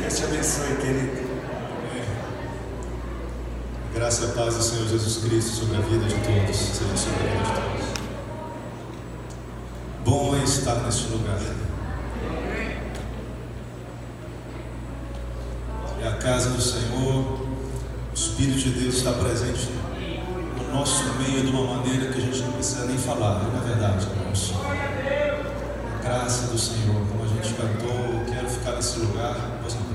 Deus te abençoe, querido. Graça e paz do Senhor Jesus Cristo sobre a vida de todos, seja sobre a vida de todos. Bom é estar neste lugar. É a casa do Senhor. O Espírito de Deus está presente no nosso meio de uma maneira que a gente não precisa nem falar, não é verdade, irmãos? A graça do Senhor, como a gente cantou, eu quero ficar nesse lugar. Pois não.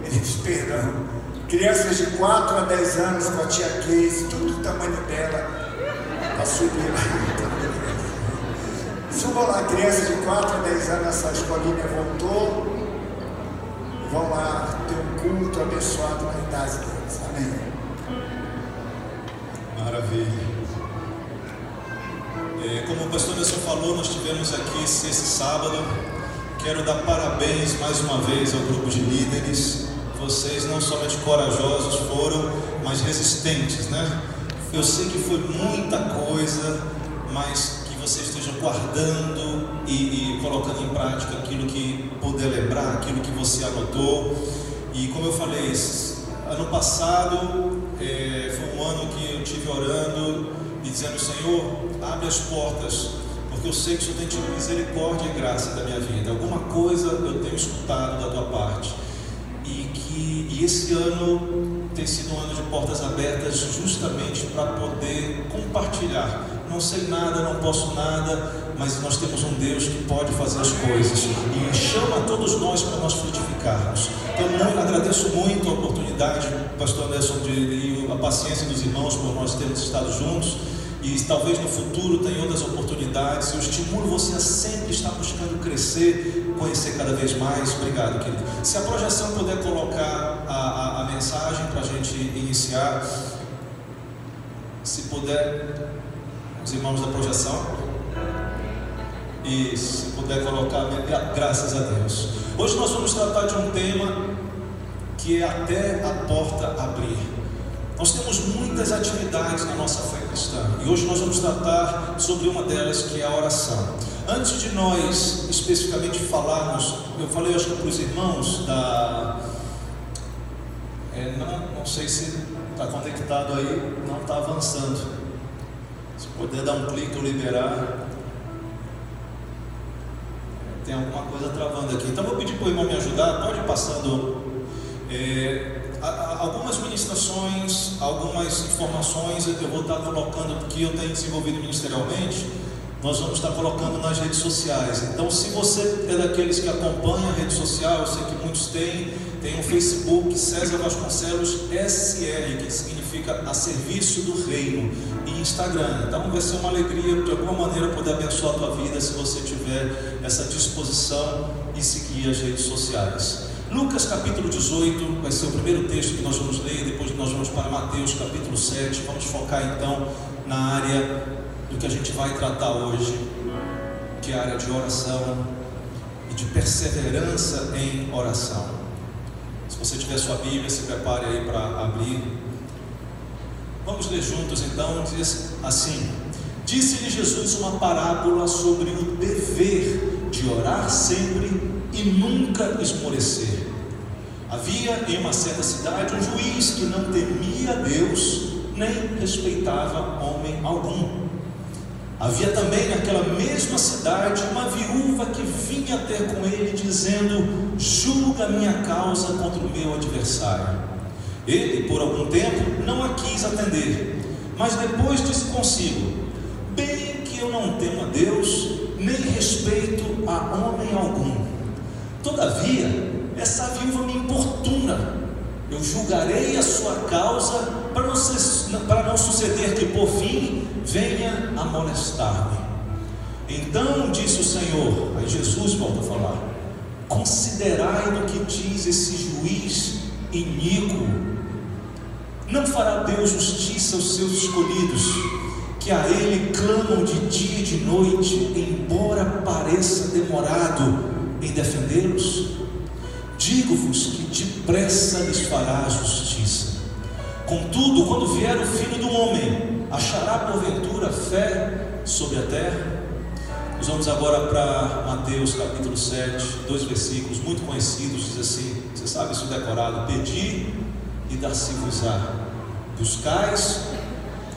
Ele diz perdão. Crianças de 4 a 10 anos com a tia Casey, tudo do tamanho dela, para subir lá. Subam lá, crianças de 4 a 10 anos, essa escolinha voltou. E vão lá ter um culto abençoado na idade deles. Amém. Maravilha. Como o pastor Nelson falou, nós tivemos aqui esse sábado. Quero dar parabéns mais uma vez ao grupo de líderes. Vocês não somente corajosos foram, mas resistentes, né? Eu sei que foi muita coisa, mas que vocês estejam guardando e colocando em prática aquilo que puder lembrar, aquilo que você anotou. E como eu falei, ano passado foi um ano que eu tive orando e dizendo: Senhor, abre as portas, porque eu sei que o Senhor tem tido misericórdia e graça da minha vida. Alguma coisa eu tenho escutado da tua parte. E esse ano tem sido um ano de portas abertas justamente para poder compartilhar. Não sei nada, não posso nada, mas nós temos um Deus que pode fazer as coisas e chama todos nós para nós frutificarmos. Então agradeço muito a oportunidade, pastor Nelson, e a paciência dos irmãos por nós termos estado juntos. E talvez no futuro tenha outras oportunidades. Eu estimulo você a sempre estar buscando crescer, conhecer cada vez mais. Obrigado, querido. Se a projeção puder colocar a mensagem para a gente iniciar, se puder, os irmãos da projeção, e se puder colocar, graças a Deus. Hoje nós vamos tratar de um tema que é até a porta abrir. Nós temos muitas atividades na nossa fé cristã e hoje nós vamos tratar sobre uma delas, que é a oração. Antes de nós especificamente falarmos, eu falei acho que para os irmãos não sei se está conectado aí, não está avançando. Se puder dar um clique ou liberar, tem alguma coisa travando aqui. Então vou pedir para o irmão me ajudar, pode ir passando. Algumas ministrações, algumas informações eu vou estar colocando, porque eu tenho desenvolvido ministerialmente, nós vamos estar colocando nas redes sociais. Então, se você é daqueles que acompanha a rede social, eu sei que muitos têm, tem o Facebook César Vasconcelos SR, que significa a serviço do reino, e Instagram. Então vai ser uma alegria de alguma maneira poder abençoar a tua vida se você tiver essa disposição e seguir as redes sociais. Lucas capítulo 18 vai ser o primeiro texto que nós vamos ler, depois nós vamos para Mateus capítulo 7, vamos focar então na área do que a gente vai tratar hoje, que é a área de oração e de perseverança em oração. Se você tiver sua Bíblia, se prepare aí para abrir. Vamos ler juntos então. Diz assim: disse-lhe Jesus uma parábola sobre o dever de orar sempre e nunca esmorecer. Havia em uma certa cidade um juiz que não temia Deus, nem respeitava homem algum. Havia também naquela mesma cidade uma viúva que vinha ter com ele, dizendo: julga a minha causa contra o meu adversário. Ele, por algum tempo, não a quis atender, mas depois disse consigo: bem que eu não temo a Deus, nem respeito a homem algum. Todavia, essa viúva me importuna. Eu julgarei a sua causa, para não suceder que por fim venha a molestar-me. Então disse o Senhor, aí Jesus volta a falar: considerai do que diz esse juiz iníquo. Não fará Deus justiça aos seus escolhidos, que a Ele clamam de dia e de noite, embora pareça demorado em defendê-los? Digo-vos que depressa lhes fará a justiça. Contudo, quando vier o Filho do Homem, achará porventura fé sobre a terra? Nós vamos agora para Mateus capítulo 7, 2 versículos muito conhecidos. Diz assim, você sabe isso decorado: pedi e dar-se-vos-á, buscais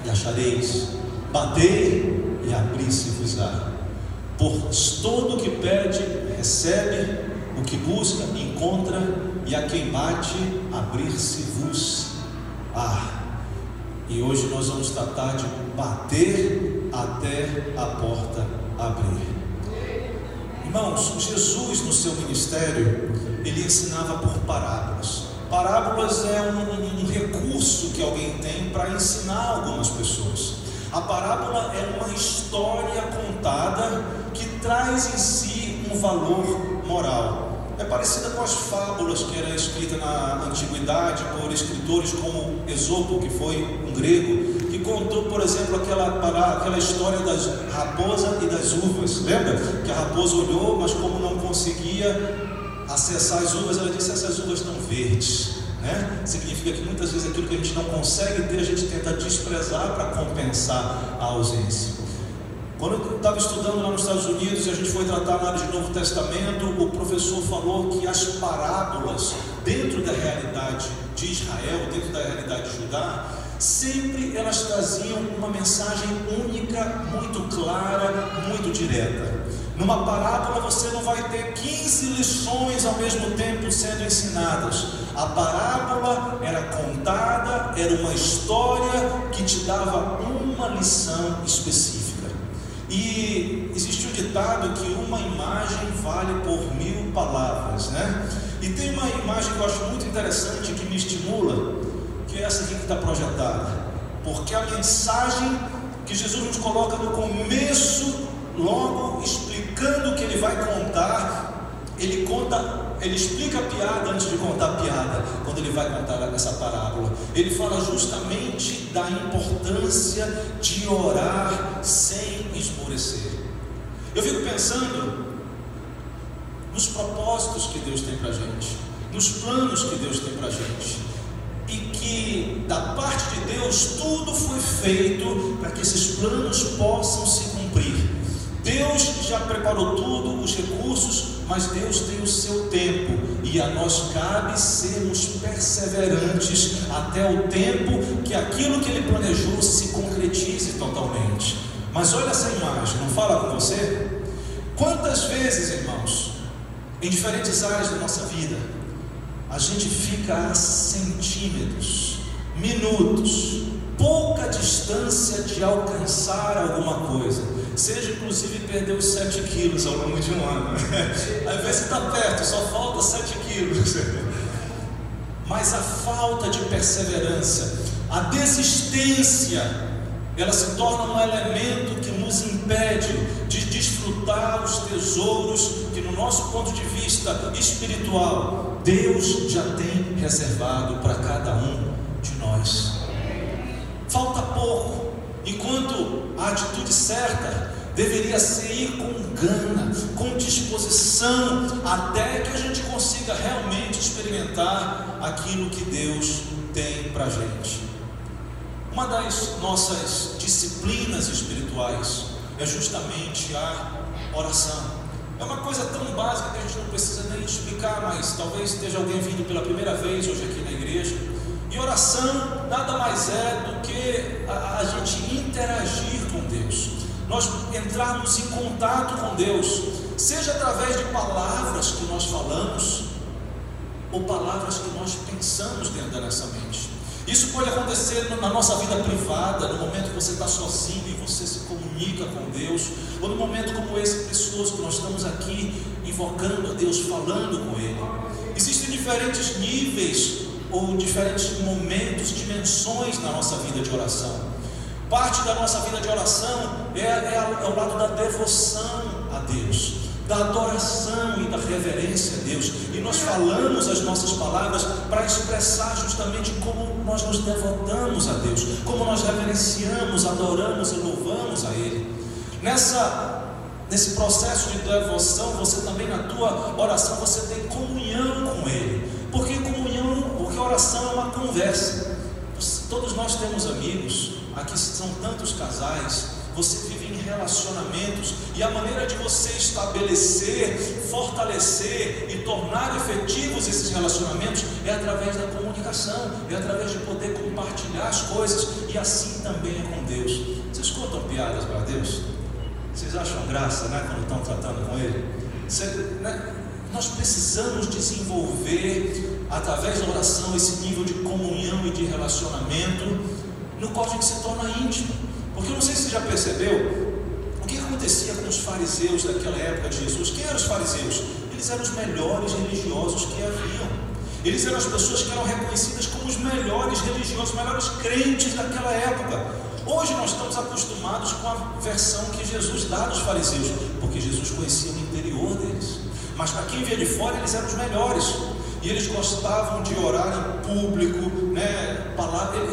e achareis, batei e abrir-se-vos-á. Pois todo o que pede, recebe, o que busca, encontra, e a quem bate, abrir-se-vos-á. E hoje nós vamos tratar de bater até a porta abrir. Irmãos, Jesus no seu ministério, ele ensinava por parábolas. Parábolas é um recurso que alguém tem para ensinar algumas pessoas. A parábola é uma história contada que traz em si um valor moral. É parecida com as fábulas que era escrita na antiguidade por escritores como Esopo, que foi um grego, que contou, por exemplo, aquela história das raposa e das uvas. Lembra? Que a raposa olhou, mas como não conseguia acessar as uvas, ela disse: essas uvas estão verdes, né? Significa que muitas vezes aquilo que a gente não consegue ter, a gente tenta desprezar para compensar a ausência. Quando eu estava estudando lá nos Estados Unidos e a gente foi tratar na área de Novo Testamento, o professor falou que as parábolas, dentro da realidade de Israel, dentro da realidade de Judá, sempre elas traziam uma mensagem única, muito clara, muito direta. Numa parábola você não vai ter 15 lições ao mesmo tempo sendo ensinadas. A parábola era contada, era uma história que te dava uma lição específica. E existe um ditado que uma imagem vale por 1000 palavras, né? E tem uma imagem que eu acho muito interessante, que me estimula, que é essa aqui que está projetada. Porque a mensagem que Jesus nos coloca no começo, logo explicando o que ele vai contar, ele explica a piada antes de contar a piada. Quando ele vai contar essa parábola, ele fala justamente da importância de orar sem esmorecer. Eu fico pensando nos propósitos que Deus tem para a gente, nos planos que Deus tem para a gente, e que da parte de Deus tudo foi feito para que esses planos possam se cumprir. Deus já preparou tudo, os recursos, mas Deus tem o seu tempo, e a nós cabe sermos perseverantes até o tempo que aquilo que Ele planejou se concretize totalmente. Mas olha essa imagem, não fala com você? Quantas vezes, irmãos, em diferentes áreas da nossa vida, a gente fica a centímetros, minutos, pouca distância de alcançar alguma coisa, seja inclusive perder os 7 quilos ao longo de um ano. Às vezes você está perto, só falta 7 quilos. Mas a falta de perseverança, a desistência, ela se torna um elemento que nos impede de desfrutar os tesouros que, no nosso ponto de vista espiritual, Deus já tem reservado para cada um de nós. Falta pouco, enquanto a atitude certa deveria ser ir com gana, com disposição, até que a gente consiga realmente experimentar aquilo que Deus tem para a gente. Uma das nossas disciplinas espirituais é justamente a oração. É uma coisa tão básica que a gente não precisa nem explicar, mas talvez esteja alguém vindo pela primeira vez hoje aqui na igreja. E oração nada mais é do que a gente interagir com Deus, nós entrarmos em contato com Deus, seja através de palavras que nós falamos, ou palavras que nós pensamos dentro da nossa mente. Isso pode acontecer na nossa vida privada, no momento que você está sozinho e você se comunica com Deus, ou no momento como esse precioso que nós estamos aqui invocando a Deus, falando com Ele. Existem diferentes níveis ou diferentes momentos, dimensões na nossa vida de oração. Parte da nossa vida de oração é o lado da devoção a Deus, da adoração e da reverência a Deus. E nós falamos as nossas palavras para expressar justamente como nós nos devotamos a Deus, como nós reverenciamos, adoramos e louvamos a Ele. Nesse processo de devoção, você também, na tua oração, você tem comunhão com Ele. Porque oração é uma conversa. Todos nós temos amigos, aqui são tantos casais, você vive em relacionamentos, e a maneira de você estabelecer, fortalecer e tornar efetivos esses relacionamentos é através da comunicação, é através de poder compartilhar as coisas, e assim também é com Deus. Vocês contam piadas para Deus? Vocês acham graça, né, quando estão tratando com Ele? Nós precisamos desenvolver, através da oração, esse nível de comunhão e de relacionamento, no qual a gente se torna íntimo. Porque eu não sei se você já percebeu o que acontecia com os fariseus daquela época de Jesus. Quem eram os fariseus? Eles eram os melhores religiosos que haviam. Eles eram as pessoas que eram reconhecidas como os melhores religiosos, os melhores crentes daquela época. Hoje nós estamos acostumados com a versão que Jesus dá dos fariseus, porque Jesus conhecia o interior deles. Mas para quem via de fora, eles eram os melhores. E eles gostavam de orar em público, né?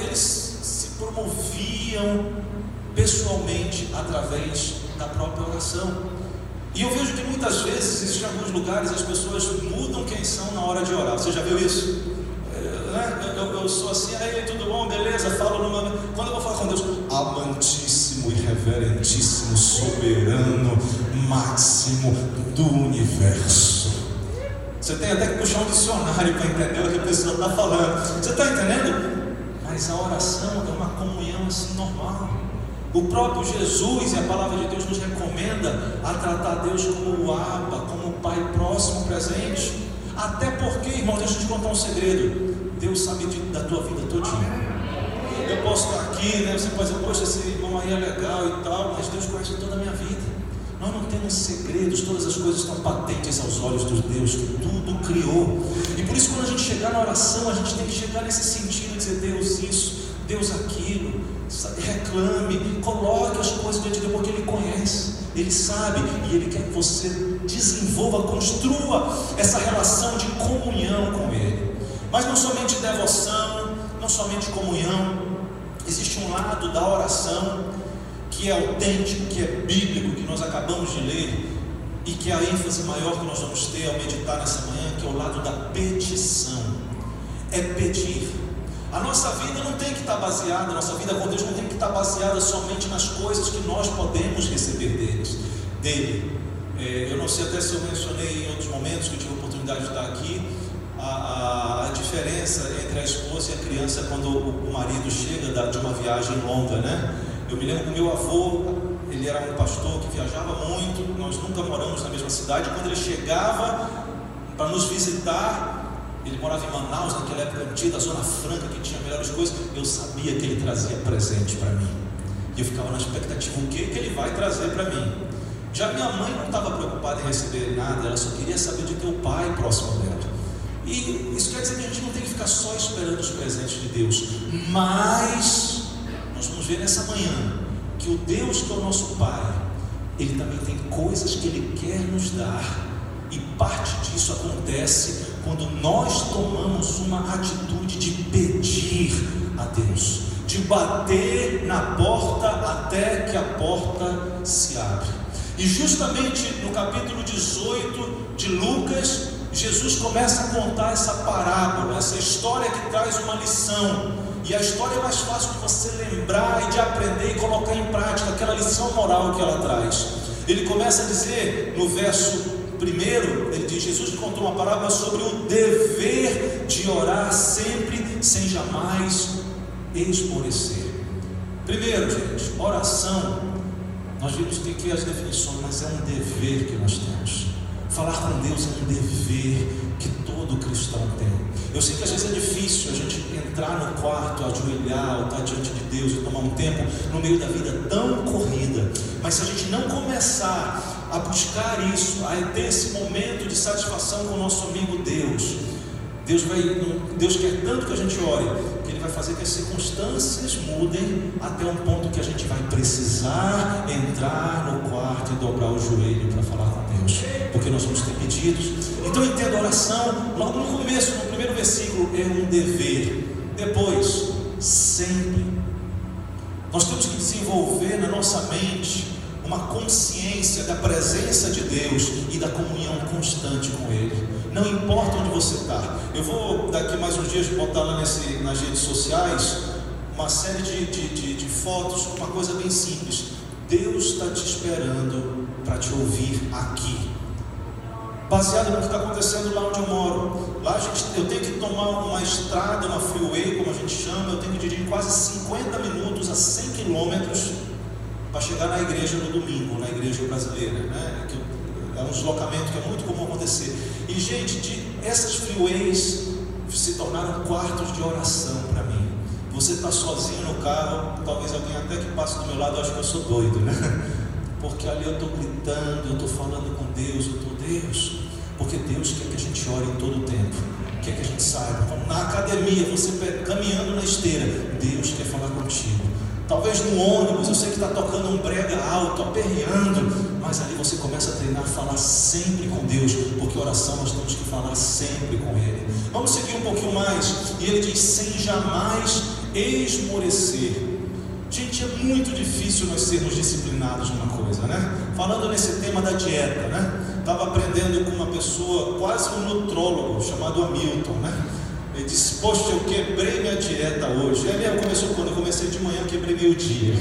Eles se promoviam pessoalmente através da própria oração. E eu vejo que muitas vezes, existem alguns lugares, as pessoas mudam quem são na hora de orar. Você já viu isso? Eu sou assim, aí tudo bom, beleza, falo no nome. Quando eu vou falar com Deus, amantíssimo e reverentíssimo, soberano, máximo do universo. Você tem até que puxar um dicionário para entender o que a pessoa está falando. Você está entendendo? Mas a oração é uma comunhão assim normal. O próprio Jesus e a palavra de Deus nos recomenda a tratar Deus como o Abba, como o Pai próximo, presente. Até porque, irmão, deixa eu te contar um segredo. Deus sabe da tua vida todinha. Eu posso estar aqui, né? Você pode dizer, poxa, esse irmão aí é legal e tal, mas Deus conhece toda a minha vida. Nós não temos segredos, todas as coisas estão patentes aos olhos de Deus, que tudo criou. E por isso, quando a gente chegar na oração, a gente tem que chegar nesse sentido de dizer, Deus isso, Deus aquilo, reclame, coloque as coisas diante de Deus, porque Ele conhece, Ele sabe, e Ele quer que você desenvolva, construa essa relação de comunhão com Ele. Mas não somente devoção, não somente comunhão, existe um lado da oração que é autêntico, que é bíblico, que nós acabamos de ler, e que é a ênfase maior que nós vamos ter ao meditar nessa manhã, que é o lado da petição. É pedir. A nossa vida não tem que estar baseada, a nossa vida com Deus não tem que estar baseada somente nas coisas que nós podemos receber dele. Eu não sei até se eu mencionei em outros momentos que eu tive a oportunidade de estar aqui, a diferença entre a esposa e a criança quando o marido chega de uma viagem longa, né? Eu me lembro que o meu avô, ele era um pastor que viajava muito, nós nunca moramos na mesma cidade. Quando ele chegava para nos visitar, ele morava em Manaus, naquela época antiga, a Zona Franca, que tinha melhores coisas. Eu sabia que ele trazia presente para mim, e eu ficava na expectativa, o que ele vai trazer para mim. Já minha mãe não estava preocupada em receber nada, ela só queria saber de ter o pai próximo dela. E isso quer dizer que a gente não tem que ficar só esperando os presentes de Deus, mas nós vamos ver nessa manhã que o Deus que é o nosso Pai, Ele também tem coisas que Ele quer nos dar, e parte disso acontece quando nós tomamos uma atitude de pedir a Deus, de bater na porta até que a porta se abre. E justamente no capítulo 18 de Lucas, Jesus começa a contar essa parábola, essa história que traz uma lição. E a história é mais fácil de você lembrar e de aprender e colocar em prática aquela lição moral que ela traz. Ele começa a dizer no verso 1, ele diz, Jesus contou uma parábola sobre o dever de orar sempre, sem jamais esmorecer. Primeiro, gente, oração, nós vimos que aqui as definições, mas é um dever que nós temos. Falar com Deus é um dever que todo cristão tem. Eu sei que às vezes é difícil a gente entrar no quarto, ajoelhar, ou estar diante de Deus e tomar um tempo no meio da vida tão corrida. Mas se a gente não começar a buscar isso, a ter esse momento de satisfação com o nosso amigo Deus, Deus quer tanto que a gente ore, que Ele vai fazer que as circunstâncias mudem até um ponto que a gente vai precisar entrar no quarto e dobrar o joelho para falar com Deus, porque nós vamos ter pedidos. Então entenda a oração, logo no começo, no primeiro versículo, é um dever. Depois, sempre. Nós temos que desenvolver na nossa mente uma consciência da presença de Deus e da comunhão constante com Ele. Não importa onde você está. Eu vou daqui mais uns dias botar lá nas redes sociais uma série de fotos, uma coisa bem simples. Deus está te esperando para te ouvir aqui. Baseado no que está acontecendo lá onde eu moro. Lá eu tenho que tomar uma estrada, uma freeway, como a gente chama. Eu tenho que dirigir quase 50 minutos a 100 quilômetros para chegar na igreja no domingo, na igreja brasileira, né? É um deslocamento que é muito comum acontecer. E gente, essas freeways se tornaram quartos de oração para mim. Você está sozinho no carro, talvez alguém até que passe do meu lado ache que eu sou doido, né? Porque ali eu estou gritando, eu estou falando com Deus, Deus, porque Deus quer que a gente ore em todo o tempo, quer que a gente saiba. Na academia, você caminhando na esteira, Deus quer falar contigo. Talvez no ônibus, eu sei que está tocando um brega alto, aperreando, mas ali você começa a treinar a falar sempre com Deus, porque oração nós temos que falar sempre com Ele. Vamos seguir um pouquinho mais, e ele diz: sem jamais esmorecer. Gente, é muito difícil nós sermos disciplinados numa coisa, né? Falando nesse tema da dieta, né? Estava aprendendo com uma pessoa, quase um nutrólogo, chamado Hamilton, né? Ele disse: poxa, eu quebrei minha dieta hoje. Ele mesmo começou quando eu comecei de manhã, eu quebrei meio dia.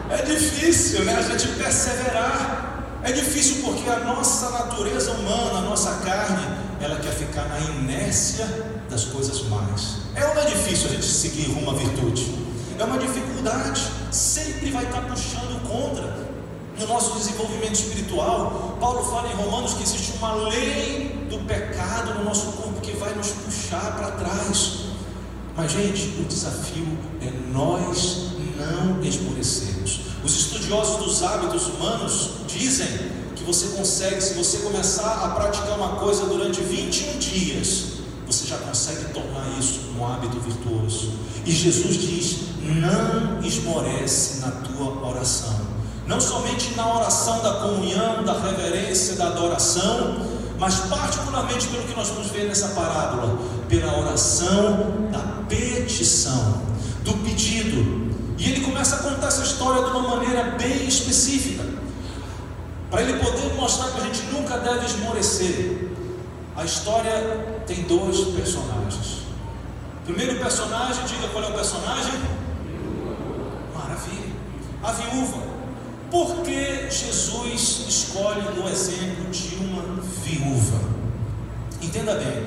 É difícil, né? A gente perseverar. É difícil porque a nossa natureza humana, a nossa carne, ela quer ficar na inércia das coisas mais. É ou não é difícil a gente seguir rumo à virtude? É uma dificuldade, sempre vai estar puxando contra. No nosso desenvolvimento espiritual, Paulo fala em Romanos que existe uma lei do pecado no nosso corpo que vai nos puxar para trás. Mas gente, o desafio é nós não esmorecermos. Os estudiosos dos hábitos humanos dizem que você consegue, se você começar a praticar uma coisa durante 21 dias, você já consegue tornar isso um hábito virtuoso. E Jesus diz: não esmorece na tua oração. Não somente na oração da comunhão, da reverência, da adoração, mas particularmente pelo que nós vamos ver nessa parábola, pela oração da petição, do pedido. E ele começa a contar essa história de uma maneira bem específica, para ele poder mostrar que a gente nunca deve esmorecer. A história tem dois personagens. O primeiro personagem, diga qual é o personagem? Maravilha, a viúva. Por que Jesus escolhe no exemplo de uma viúva? Entenda bem,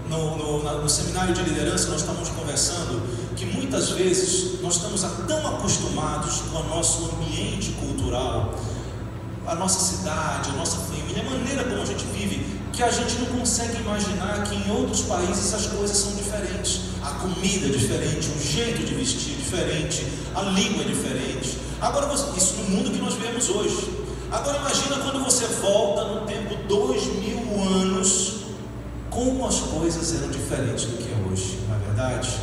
no seminário de liderança nós estamos conversando que muitas vezes nós estamos tão acostumados com o nosso ambiente cultural, a nossa cidade, a nossa família, a maneira como a gente vive, que a gente não consegue imaginar que em outros países as coisas são diferentes. A comida é diferente, o jeito de vestir é diferente, a língua é diferente. Agora, isso no mundo que nós vivemos hoje. Agora imagina quando você volta no tempo 2000 anos, como as coisas eram diferentes do que é hoje, não é verdade?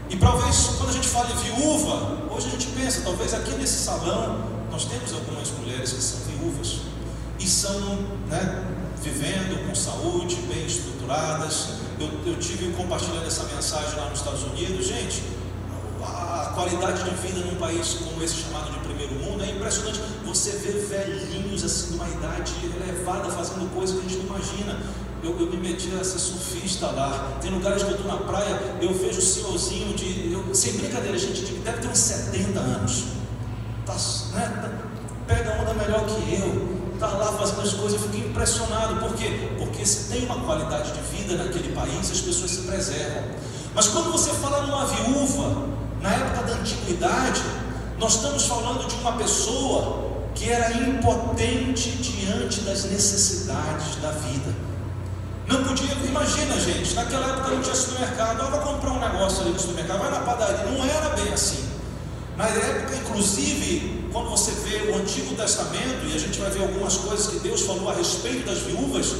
E talvez quando a gente fala em viúva, hoje a gente pensa, talvez aqui nesse salão nós temos algumas mulheres que são viúvas e são, né, vivendo com saúde, bem estruturadas. Eu tive compartilhando essa mensagem lá nos Estados Unidos. Gente, a qualidade de vida num país como esse chamado de primeiro mundo é impressionante. Você vê velhinhos assim de uma idade elevada fazendo coisas que a gente não imagina. Eu me meti a ser surfista lá. Tem lugares que eu estou na praia, eu vejo o senhorzinho sem brincadeira, gente, deve ter uns 70 anos. Pega onda melhor que eu. Está lá fazendo as coisas, eu fiquei impressionado. Por quê? Porque se tem uma qualidade de vida naquele país, as pessoas se preservam. Mas quando você fala numa viúva, na época da antiguidade, nós estamos falando de uma pessoa que era impotente diante das necessidades da vida. Não podia, imagina gente, naquela época não tinha supermercado, vai comprar um negócio ali no supermercado, vai na padaria, não era bem assim. Na época, inclusive, quando você vê o Antigo Testamento, e a gente vai ver algumas coisas que Deus falou a respeito das viúvas,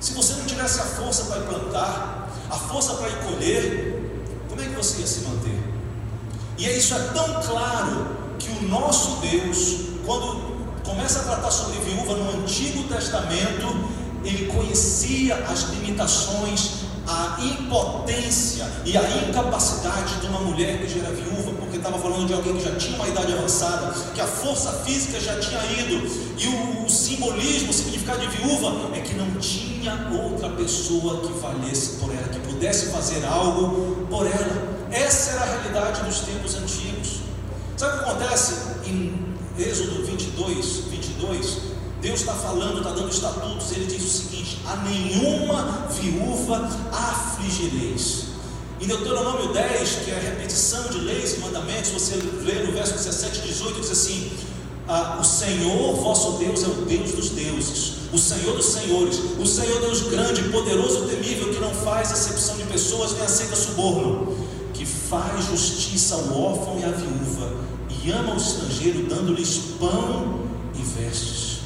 se você não tivesse a força para ir plantar, a força para ir colher, como é que você ia se manter? E isso é tão claro que o nosso Deus, quando começa a tratar sobre viúva no Antigo Testamento, ele conhecia as limitações, a impotência e a incapacidade de uma mulher que já era viúva, porque estava falando de alguém que já tinha uma idade avançada, que a força física já tinha ido, e o simbolismo, o significado de viúva é que não tinha outra pessoa que valesse por ela, que pudesse fazer algo por ela. Essa era a realidade dos tempos antigos. Sabe o que acontece em Êxodo 22, Deus está falando, está dando estatutos. Ele diz o seguinte: a nenhuma viúva afligireis. Em Deuteronômio 10, que é a repetição de leis e mandamentos, você lê no verso 17 e 18, diz assim: o Senhor vosso Deus é o Deus dos deuses, o Senhor dos senhores, o Senhor Deus grande, poderoso, temível, que não faz acepção de pessoas nem aceita suborno, que faz justiça ao órfão e à viúva, e ama o estrangeiro, dando-lhes pão e vestes.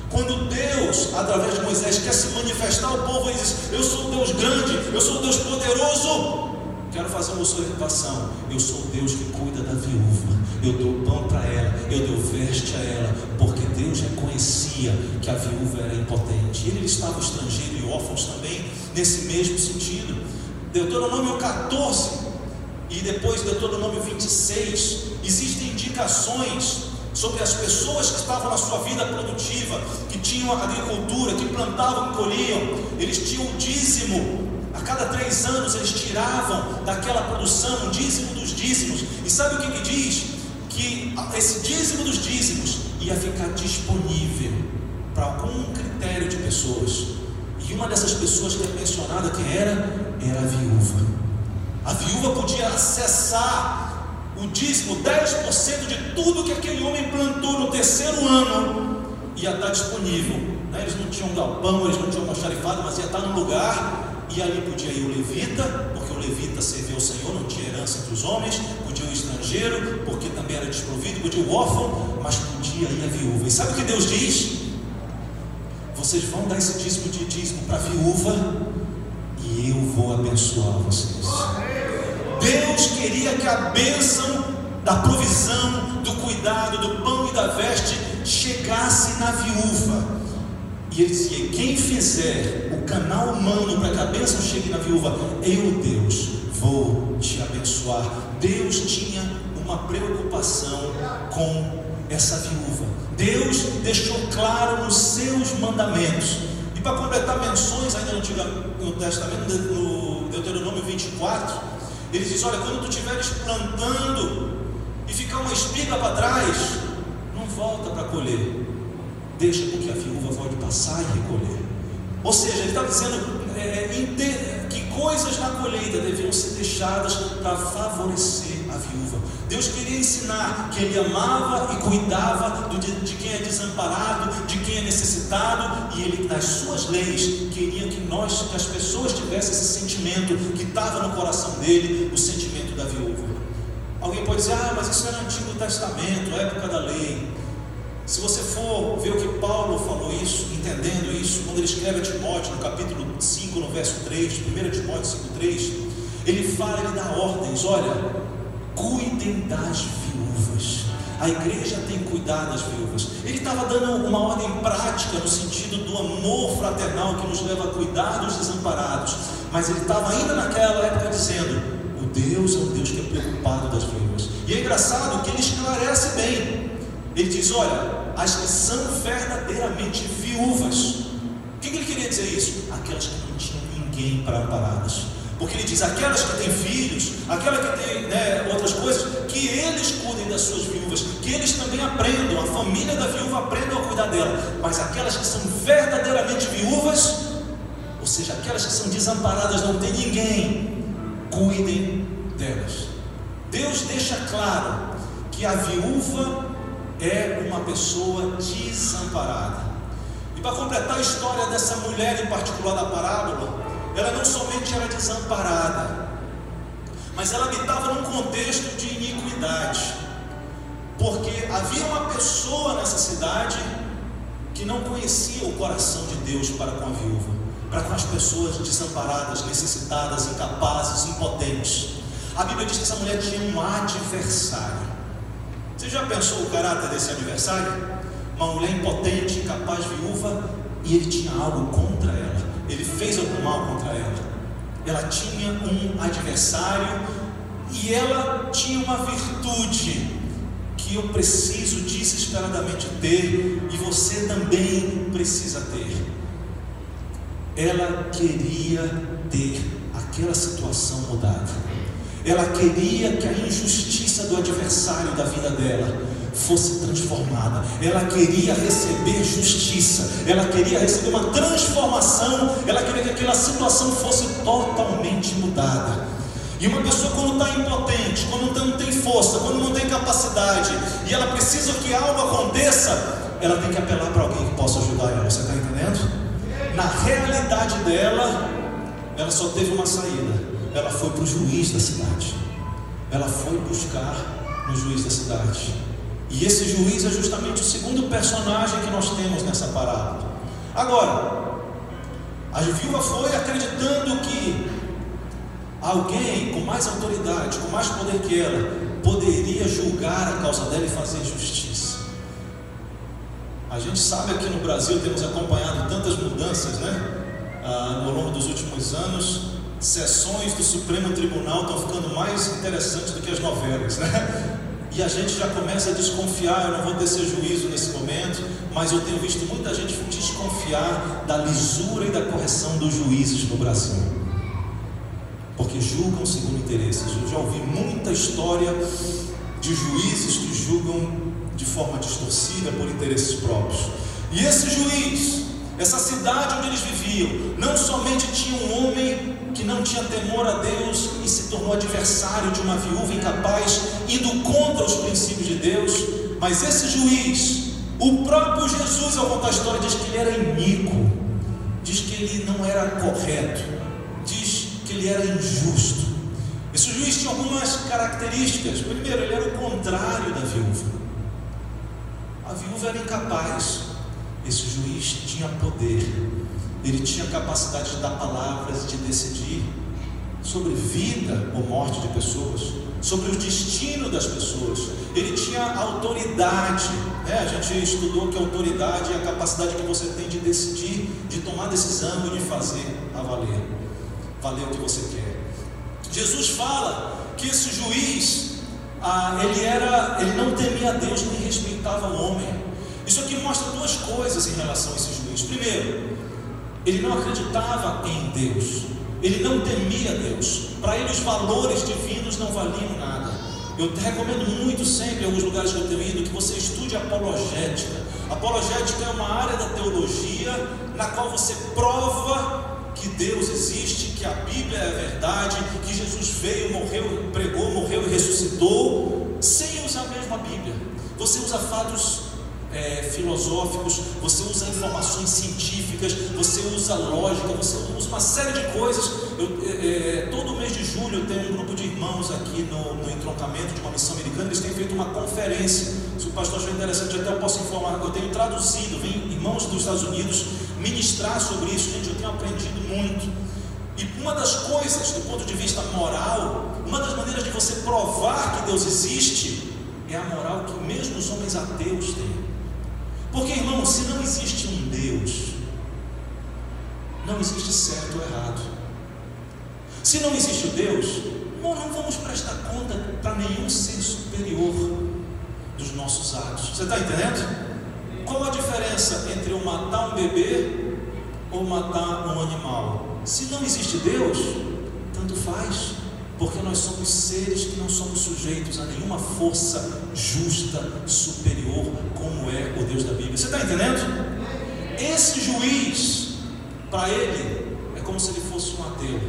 Quando Deus, através de Moisés, quer se manifestar ao povo, ele diz: eu sou o Deus grande, eu sou o Deus poderoso. Quero fazer uma observação: eu sou o Deus que cuida da viúva, eu dou pão para ela, eu dou veste a ela, porque Deus reconhecia que a viúva era impotente. Ele estava estrangeiro e órfãos também, nesse mesmo sentido. Deuteronômio 14 e depois Deuteronômio 26, existem indicações sobre as pessoas que estavam na sua vida produtiva, que tinham agricultura, que plantavam e colhiam. Eles tinham um dízimo. A cada 3 anos eles tiravam daquela produção um dízimo dos dízimos. E sabe o que diz? Que esse dízimo dos dízimos ia ficar disponível para algum critério de pessoas. E uma dessas pessoas que é mencionada, quem era? Era a viúva. A viúva podia acessar o dízimo, 10% de tudo que aquele homem plantou no 3º ano, ia estar disponível. Eles não tinham galpão, eles não tinham almoxarifado, mas ia estar no lugar. E ali podia ir o levita, porque o levita servia ao Senhor, não tinha herança entre os homens. Podia o estrangeiro, porque também era desprovido. Podia o órfão, mas podia ir a viúva. E sabe o que Deus diz? Vocês vão dar esse dízimo para a viúva, e eu vou abençoar vocês. Deus queria que a bênção da provisão, do cuidado, do pão e da veste chegasse na viúva. E ele dizia: quem fizer o canal humano para que a bênção chegue na viúva, eu, Deus, vou te abençoar. Deus tinha uma preocupação com essa viúva. Deus deixou claro nos seus mandamentos. E para completar menções ainda no Testamento, no Deuteronômio 24, ele diz: olha, quando tu estiveres plantando e ficar uma espiga para trás, não volta para colher, deixa porque a viúva pode passar e recolher. Ou seja, ele está dizendo que coisas na colheita deviam ser deixadas para favorecer a viúva. Deus queria ensinar que Ele amava e cuidava de quem é desamparado, de quem é necessitado, e Ele, nas suas leis, queria que as pessoas tivessem esse sentimento que estava no coração dele, o sentimento da viúva. Alguém pode dizer: mas isso era Antigo Testamento, época da lei. Se você for ver o que Paulo falou isso, entendendo isso, quando ele escreve a Timóteo, no capítulo 5, no verso 3, 1 Timóteo 5,3, ele dá ordens: olha, cuidem das viúvas. A igreja tem que cuidar das viúvas. Ele estava dando uma ordem prática no sentido do amor fraternal que nos leva a cuidar dos desamparados, mas ele estava ainda naquela época dizendo: o Deus é um Deus que é preocupado das viúvas. E é engraçado que ele esclarece bem. Ele diz: olha, as que são verdadeiramente viúvas. O que ele queria dizer isso? Aquelas que não tinham ninguém para ampará-las. Porque ele diz: aquelas que têm filhos, aquelas que têm outras coisas, que eles cuidem das suas viúvas, que eles também aprendam, a família da viúva aprenda a cuidar dela. Mas aquelas que são verdadeiramente viúvas, ou seja, aquelas que são desamparadas, não tem ninguém, cuidem delas. Deus deixa claro que a viúva é uma pessoa desamparada. E para completar a história dessa mulher em particular da parábola, ela não somente era desamparada, mas ela habitava num contexto de iniquidade, porque havia uma pessoa nessa cidade que não conhecia o coração de Deus para com a viúva, para com as pessoas desamparadas, necessitadas, incapazes, impotentes. A Bíblia diz que essa mulher tinha um adversário. Você já pensou o caráter desse adversário? Uma mulher impotente, incapaz, viúva, e ele tinha algo contra ela. Ele fez algum mal contra ela. Ela tinha um adversário e ela tinha uma virtude que eu preciso desesperadamente ter, e você também precisa ter. Ela queria ter aquela situação mudada. Ela queria que a injustiça do adversário da vida dela fosse transformada. Ela queria receber justiça. Ela queria receber uma transformação. Ela queria que aquela situação fosse totalmente mudada. E uma pessoa, quando está impotente, quando não tem força, quando não tem capacidade, e ela precisa que algo aconteça, ela tem que apelar para alguém que possa ajudar ela. Você está entendendo? Na realidade dela, ela só teve uma saída. Ela foi para o juiz da cidade. Ela foi buscar no juiz da cidade. E esse juiz é justamente o segundo personagem que nós temos nessa parábola. Agora, a viúva foi acreditando que alguém com mais autoridade, com mais poder que ela, poderia julgar a causa dela e fazer justiça. A gente sabe, aqui no Brasil temos acompanhado tantas mudanças, né? Ao longo dos últimos anos, sessões do Supremo Tribunal estão ficando mais interessantes do que as novelas, né? E a gente já começa a desconfiar. Eu não vou tecer juízo nesse momento, mas eu tenho visto muita gente desconfiar da lisura e da correção dos juízes no Brasil, porque julgam segundo interesses. Eu já ouvi muita história de juízes que julgam de forma distorcida por interesses próprios. E esse juiz, essa cidade onde eles viviam, não somente tinha um homem que não tinha temor a Deus e se tornou adversário de uma viúva incapaz, indo contra os princípios de Deus, mas esse juiz, o próprio Jesus, ao contar a história, diz que ele era iníquo, diz que ele não era correto, diz que ele era injusto. Esse juiz tinha algumas características. Primeiro, ele era o contrário da viúva. A viúva era incapaz. Esse juiz tinha poder. Ele tinha capacidade de dar palavras, de decidir sobre vida ou morte de pessoas, sobre o destino das pessoas. Ele tinha autoridade, né? A gente estudou que a autoridade é a capacidade que você tem de decidir, de tomar decisão e de fazer a valer o que você quer. Jesus fala que esse juiz, ele não temia a Deus nem respeitava o homem. Isso aqui mostra duas coisas em relação a esse juiz. Primeiro, ele não acreditava em Deus, ele não temia Deus. Para ele os valores divinos não valiam nada. Eu te recomendo muito sempre, em alguns lugares que eu tenho ido, que você estude apologética. Apologética é uma área da teologia na qual você prova que Deus existe, que a Bíblia é a verdade, que Jesus veio, morreu, pregou, morreu e ressuscitou, sem usar mesmo a Bíblia. Você usa fatos filosóficos, você usa informações científicas, você usa lógica, você usa uma série de coisas. Todo mês de julho eu tenho um grupo de irmãos aqui no entroncamento de uma missão americana. Eles têm feito uma conferência. Se o pastor achou interessante, até eu posso informar. Eu tenho traduzido, vem irmãos dos Estados Unidos ministrar sobre isso. Gente, eu tenho aprendido muito. E uma das coisas, do ponto de vista moral, uma das maneiras de você provar que Deus existe é a moral que mesmo os homens ateus têm. Porque, irmão, se não existe um Deus, não existe certo ou errado. Se não existe o Deus, não vamos prestar conta para nenhum ser superior dos nossos atos. Você está entendendo? Qual a diferença entre eu matar um bebê ou matar um animal? Se não existe Deus, tanto faz. Porque nós somos seres que não somos sujeitos a nenhuma força justa, superior, como é o Deus da Bíblia. Você está entendendo? Esse juiz, para ele, é como se ele fosse um ateu.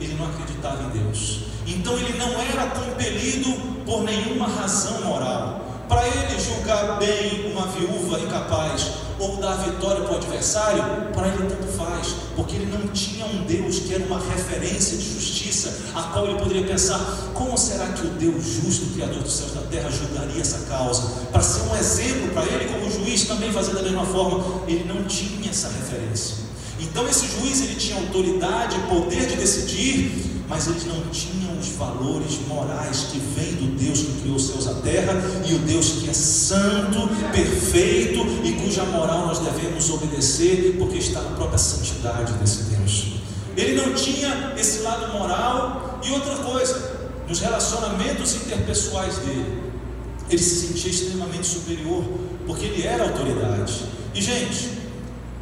Ele não acreditava em Deus. Então ele não era compelido por nenhuma razão moral. Para ele julgar bem uma viúva incapaz ou dar vitória para o adversário, para ele tanto faz, porque ele não tinha um Deus que era uma referência de justiça, a qual ele poderia pensar: como será que o Deus justo, Criador dos céus e da terra, julgaria essa causa? Para ser um exemplo para ele, como juiz, também fazer da mesma forma. Ele não tinha essa referência. Então esse juiz, ele tinha autoridade, poder de decidir, mas eles não tinham os valores morais que vêm do Deus que criou os céus e a terra, e o Deus que é santo, perfeito e cuja moral nós devemos obedecer, porque está na própria santidade desse Deus. Ele não tinha esse lado moral. E outra coisa, nos relacionamentos interpessoais dele, ele se sentia extremamente superior, porque ele era autoridade. E gente,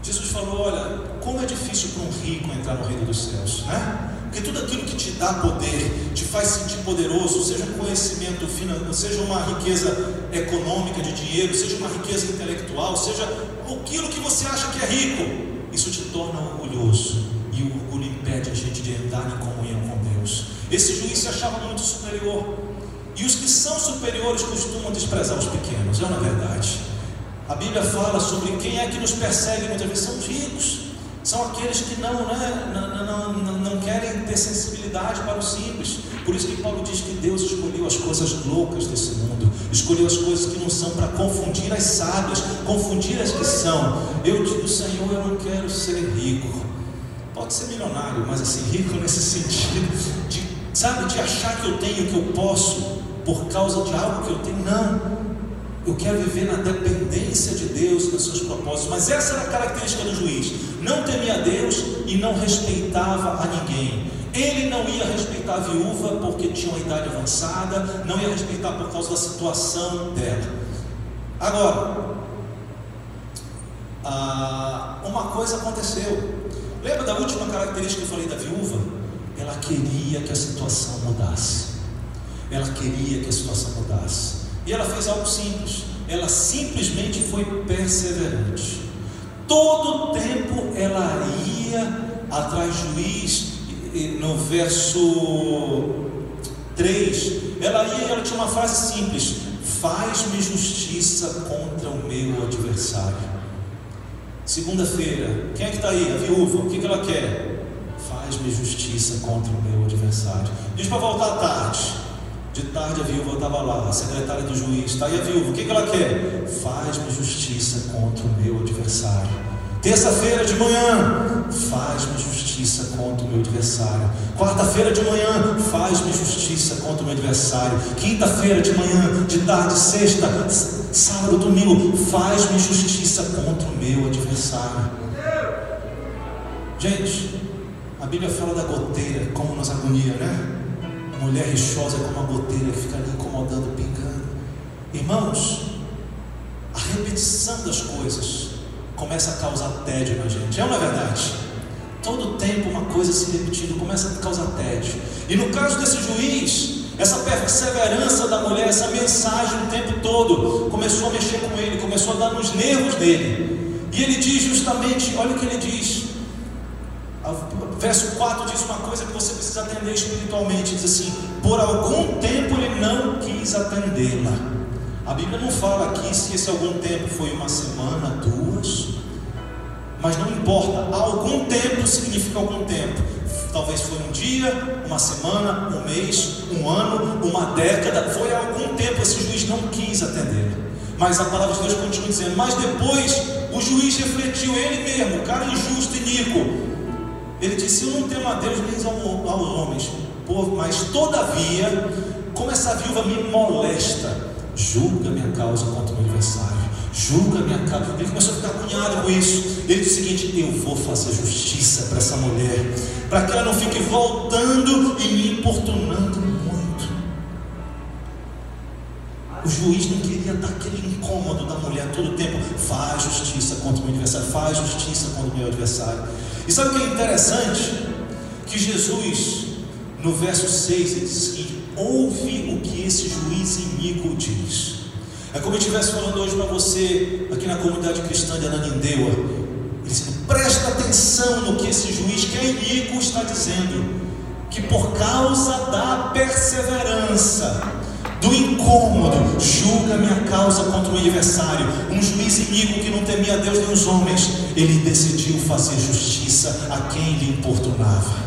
Jesus falou: olha, como é difícil para um rico entrar no reino dos céus, né? Porque tudo aquilo que te dá poder, te faz sentir poderoso, seja um conhecimento financeiro, seja uma riqueza econômica de dinheiro, seja uma riqueza intelectual, seja aquilo que você acha que é rico, isso te torna orgulhoso. E o orgulho impede a gente de andar em comunhão com Deus. Esse juiz se achava muito superior. E os que são superiores costumam desprezar os pequenos, não é verdade? A Bíblia fala sobre quem é que nos persegue muitas vezes, são os ricos. São aqueles que não querem ter sensibilidade para o simples. Por isso que Paulo diz que Deus escolheu as coisas loucas desse mundo, escolheu as coisas que não são, para confundir as sábias, confundir as que são. Eu digo, Senhor, eu não quero ser rico. Pode ser milionário, mas assim, rico nesse sentido de achar que eu tenho, que eu posso, por causa de algo que eu tenho. Não. Eu quero viver na dependência de Deus, nos seus propósitos. Mas essa era a característica do juiz: não temia a Deus e não respeitava a ninguém. Ele não ia respeitar a viúva porque tinha uma idade avançada, não ia respeitar por causa da situação dela. Agora, uma coisa aconteceu. Lembra da última característica que eu falei da viúva? Ela queria que a situação mudasse. Ela queria que a situação mudasse. E ela fez algo simples. Ela simplesmente foi perseverante. Todo o tempo ela ia atrás do juiz. No verso 3, ela ia e ela tinha uma frase simples: faz-me justiça contra o meu adversário. Segunda-feira, quem é que está aí? A viúva. O que ela quer? Faz-me justiça contra o meu adversário. Diz para voltar à tarde. De tarde a viúva estava lá, a secretária do juiz. Está aí a viúva, o que ela quer? Faz-me justiça contra o meu adversário. Terça-feira de manhã, faz-me justiça contra o meu adversário. Quarta-feira de manhã, faz-me justiça contra o meu adversário. Quinta-feira de manhã, de tarde, sexta, sábado, domingo, faz-me justiça contra o meu adversário. Gente, a Bíblia fala da goteira, como nos agonia, né? Mulher rixosa é como uma goteira que fica ali incomodando, pingando. Irmãos, a repetição das coisas começa a causar tédio na gente, é ou não é verdade? Todo tempo uma coisa se repetindo começa a causar tédio. E no caso desse juiz, essa perseverança da mulher, essa mensagem o tempo todo começou a mexer com ele, começou a dar nos nervos dele. E ele diz justamente, olha o que ele diz. Verso 4 diz uma coisa que você precisa atender espiritualmente. Diz assim: por algum tempo ele não quis atendê-la. A Bíblia não fala aqui se esse algum tempo foi uma semana, 2, mas não importa. Algum tempo significa algum tempo. Talvez foi um dia, uma semana, um mês, um ano, uma década. Foi algum tempo. Esse juiz não quis atendê-la. Mas a palavra de Deus continua dizendo: mas depois o juiz refletiu, ele mesmo, o cara injusto e iníquo. Ele disse: eu não temo a Deus nem aos homens, mas todavia, como essa viúva me molesta, julga minha causa contra o meu adversário, julga minha causa. Ele começou a ficar agoniado com isso. Ele disse o seguinte: eu vou fazer justiça para essa mulher, para que ela não fique voltando e me importunando muito. O juiz não queria dar aquele incômodo da mulher todo o tempo. Faz justiça contra o meu adversário, faz justiça contra o meu adversário. E sabe o que é interessante? Que Jesus, no verso 6, ele diz o seguinte: ouve o que esse juiz iníquo diz. É como eu estivesse falando hoje para você, aqui na comunidade cristã de Ananindeua. Ele diz: presta atenção no que esse juiz, que é iníquo, está dizendo. Que por causa da perseverança, do incômodo, julga minha causa contra o meu adversário. Um juiz iníquo que não temia a Deus nem os homens, ele decidiu fazer justiça a quem lhe importunava.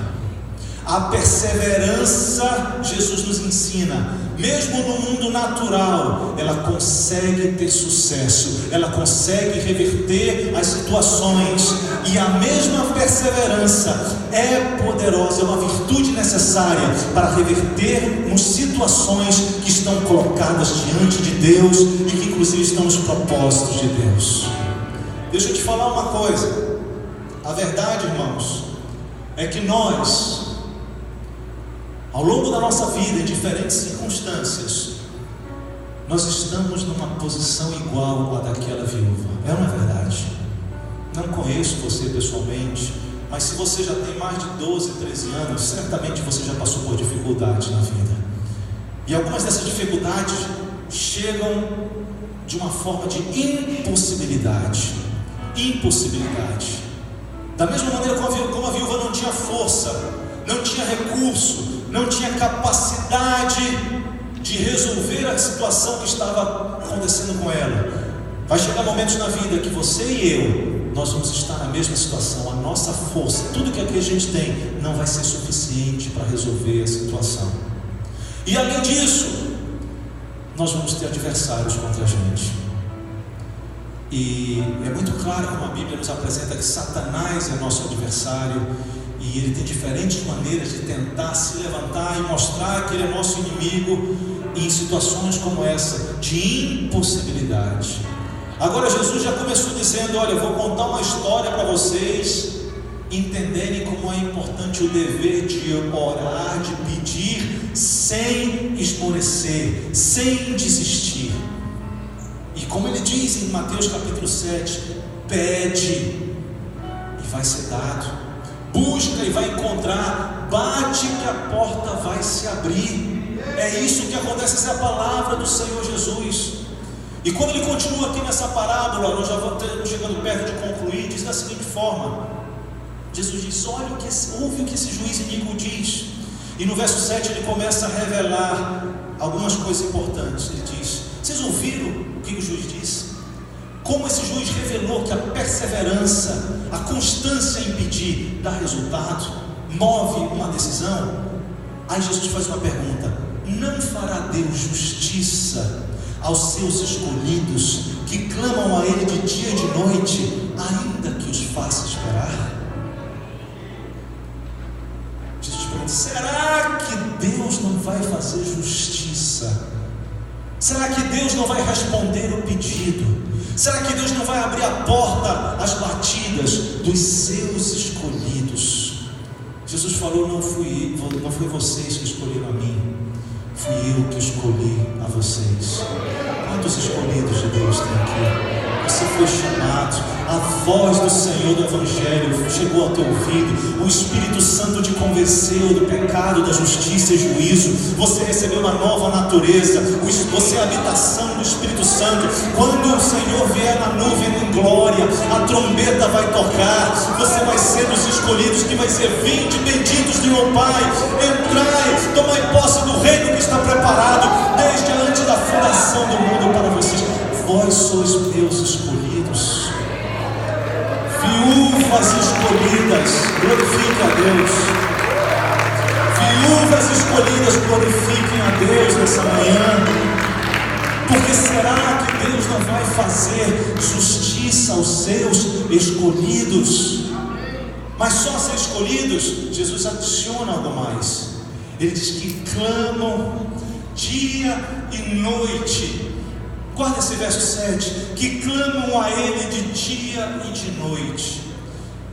A perseverança, Jesus nos ensina, mesmo no mundo natural, ela consegue ter sucesso, ela consegue reverter as situações. E a mesma perseverança é poderosa, é uma virtude necessária para revertermos situações que estão colocadas diante de Deus e que inclusive estão nos propósitos de Deus. Deixa eu te falar uma coisa. A verdade, irmãos, é que nós, ao longo da nossa vida, em diferentes circunstâncias, nós estamos numa posição igual à daquela viúva. É uma verdade. Não conheço você pessoalmente, mas se você já tem mais de 12, 13 anos, certamente você já passou por dificuldades na vida. E algumas dessas dificuldades chegam de uma forma de impossibilidade. Impossibilidade. Da mesma maneira como a viúva não tinha força, não tinha recurso, não tinha capacidade de resolver a situação que estava acontecendo com ela. Vai chegar momentos na vida que você e eu, nós vamos estar na mesma situação. A nossa força, tudo que aqui a gente tem, não vai ser suficiente para resolver a situação. E além disso, nós vamos ter adversários contra a gente. E é muito claro como a Bíblia nos apresenta que Satanás é nosso adversário, e ele tem diferentes maneiras de tentar se levantar e mostrar que ele é nosso inimigo em situações como essa, de impossibilidade. Agora Jesus já começou dizendo: olha, eu vou contar uma história para vocês entenderem como é importante o dever de orar, de pedir sem esmorecer, sem desistir. E como ele diz em Mateus capítulo 7, pede e vai ser dado, busca e vai encontrar, bate que a porta vai se abrir. É isso que acontece, essa é a palavra do Senhor Jesus. E quando ele continua aqui nessa parábola, nós já vamos chegando perto de concluir, diz da seguinte forma: Jesus diz: olha, ouve o que esse juiz iníquo diz. E no verso 7 ele começa a revelar algumas coisas importantes. Ele diz: vocês ouviram o que o juiz disse? Como esse juiz revelou que a perseverança, a constância em pedir dá resultado, move uma decisão. Aí Jesus faz uma pergunta: não fará Deus justiça aos seus escolhidos, que clamam a Ele de dia e de noite, ainda que os faça esperar? Jesus pergunta: será que Deus não vai fazer justiça? Será que Deus não vai responder o pedido? Será que Deus não vai abrir a porta às batidas dos seus escolhidos? Jesus falou: não foi vocês que escolheram a mim, fui eu que escolhi a vocês. Quantos escolhidos de Deus tem aqui? Você foi chamado, a voz do Senhor do Evangelho chegou ao teu ouvido, o Espírito Santo te convenceu do pecado, da justiça e juízo. Você recebeu uma nova natureza, você é a habitação do Espírito Santo. Quando o Senhor vier na nuvem em glória, a trombeta vai tocar, você vai ser dos escolhidos, que vai ser: vinde benditos de meu Pai, entrai, tomai posse do reino que está preparado desde antes da fundação do mundo para vocês. Vós sois meus escolhidos. Viúvas escolhidas, glorifiquem a Deus. Viúvas escolhidas, glorifiquem a Deus nessa manhã. Porque será que Deus não vai fazer justiça aos seus escolhidos? Mas só ser escolhidos, Jesus adiciona algo mais. Ele diz que clamam dia e noite. Guarda esse verso 7, que clamam a Ele de dia e de noite.